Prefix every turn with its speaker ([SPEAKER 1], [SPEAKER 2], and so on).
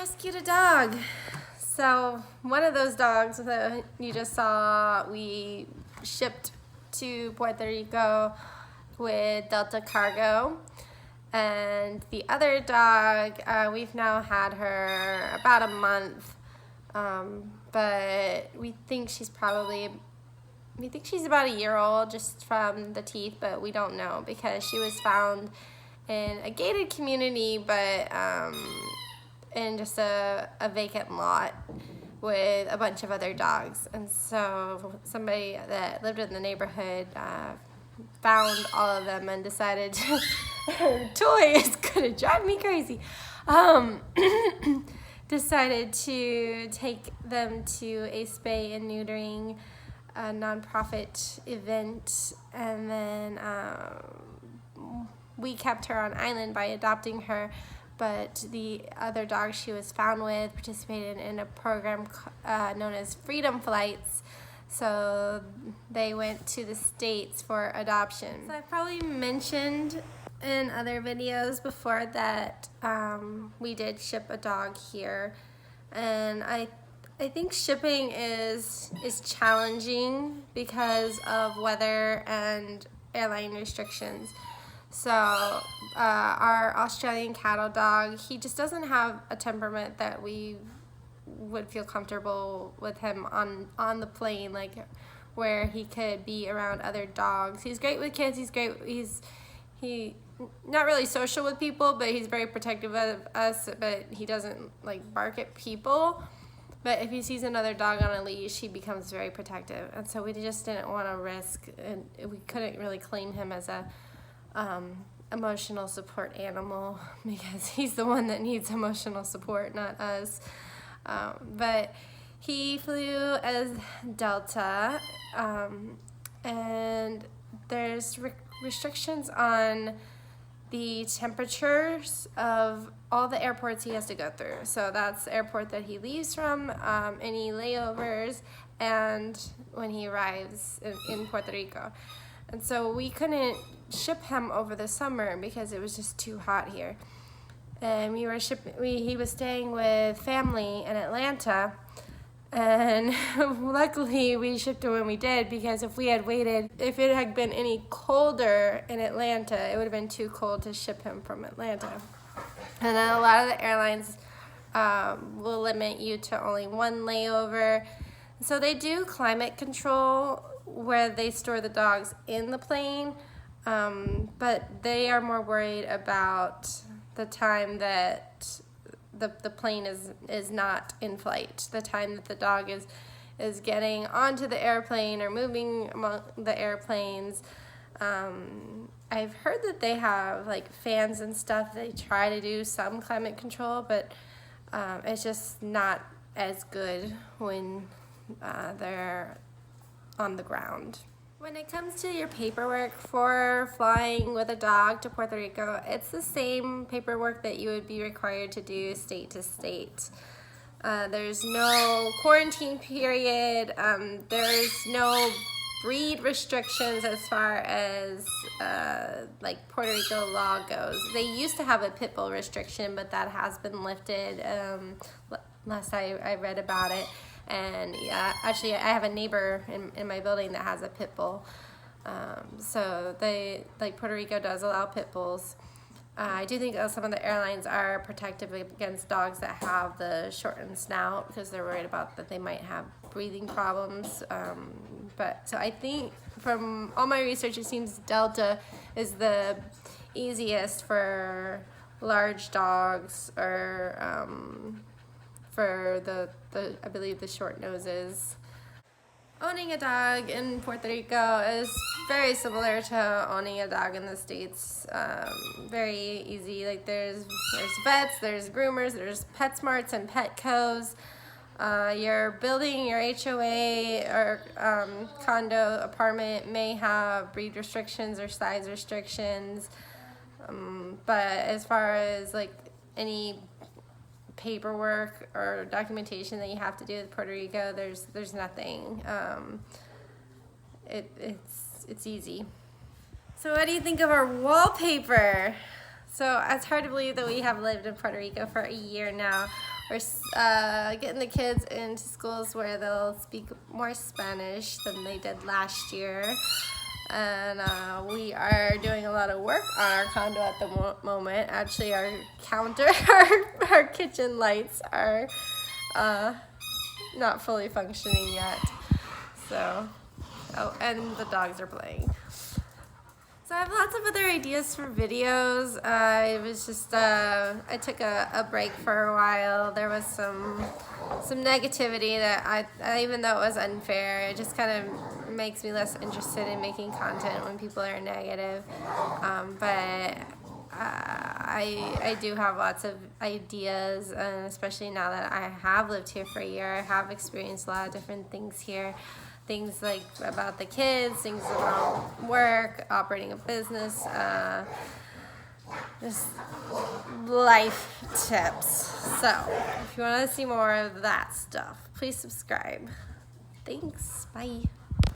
[SPEAKER 1] rescued a dog. So one of those dogs that you just saw, we shipped to Puerto Rico with Delta Cargo. And the other dog, we've now had her about a month, but we think she's about a year old just from the teeth, but we don't know because she was found in a gated community, but in just a vacant lot with a bunch of other dogs. And so somebody that lived in the neighborhood found all of them and decided her toy is gonna drive me crazy. Decided to take them to a spay and neutering nonprofit event, and then we kept her on island by adopting her. But the other dog she was found with participated in a program known as Freedom Flights. So they went to the States for adoption. So I probably mentioned in other videos before that we did ship a dog here. And I think shipping is challenging because of weather and airline restrictions. So our Australian cattle dog, he just doesn't have a temperament that we would feel comfortable with him on the plane, like where he could be around other dogs. He's great with kids. He's not really social with people, but he's very protective of us. But he doesn't like bark at people. But if he sees another dog on a leash, he becomes very protective. And so we just didn't want to risk, and we couldn't really claim him as a emotional support animal because he's the one that needs emotional support, not us. But he flew as Delta, and there's restrictions on the temperatures of all the airports he has to go through. So that's the airport that he leaves from, any layovers, and when he arrives in Puerto Rico. And so we couldn't ship him over the summer because it was just too hot here. And he was staying with family in Atlanta, and luckily we shipped him when we did, because if we had waited, if it had been any colder in Atlanta, it would have been too cold to ship him from Atlanta. And then a lot of the airlines will limit you to only one layover. So they do climate control where they store the dogs in the plane, but they are more worried about the time that the plane is not in flight, the time that the dog is getting onto the airplane or moving among the airplanes. I've heard that they have like fans and stuff. They try to do some climate control, but it's just not as good when they're on the ground. When it comes to your paperwork for flying with a dog to Puerto Rico, it's the same paperwork that you would be required to do state to state. There's no quarantine period. There's no breed restrictions as far as like Puerto Rico law goes. They used to have a pit bull restriction, but that has been lifted last I read about it. And actually, I have a neighbor in my building that has a pit bull. So Puerto Rico does allow pit bulls. I do think some of the airlines are protective against dogs that have the shortened snout because they're worried about that they might have breathing problems. So I think from all my research, it seems Delta is the easiest for large dogs or for I believe the short noses. Owning a dog in Puerto Rico is very similar to owning a dog in the States. Very easy. Like there's vets, there's groomers, there's PetSmarts and Petcos. Your building, your HOA or condo apartment may have breed restrictions or size restrictions. But as far as like any paperwork or documentation that you have to do with Puerto Rico, there's nothing. It's easy. So what do you think of our wallpaper? So it's hard to believe that we have lived in Puerto Rico for a year now. we're getting the kids into schools where they'll speak more Spanish than they did last year. And we are doing a lot of work on our condo at the moment. Actually, our counter, our kitchen lights are not fully functioning yet. So, oh, and the dogs are playing. So I have lots of other ideas for videos. I was just, I took a break for a while. There was some negativity that even though it was unfair, it just kind of makes me less interested in making content when people are negative. But I do have lots of ideas, and especially now that I have lived here for a year, I have experienced a lot of different things here. Things like about the kids, things about work, operating a business, just life tips. So if you want to see more of that stuff, please subscribe. Thanks. Bye.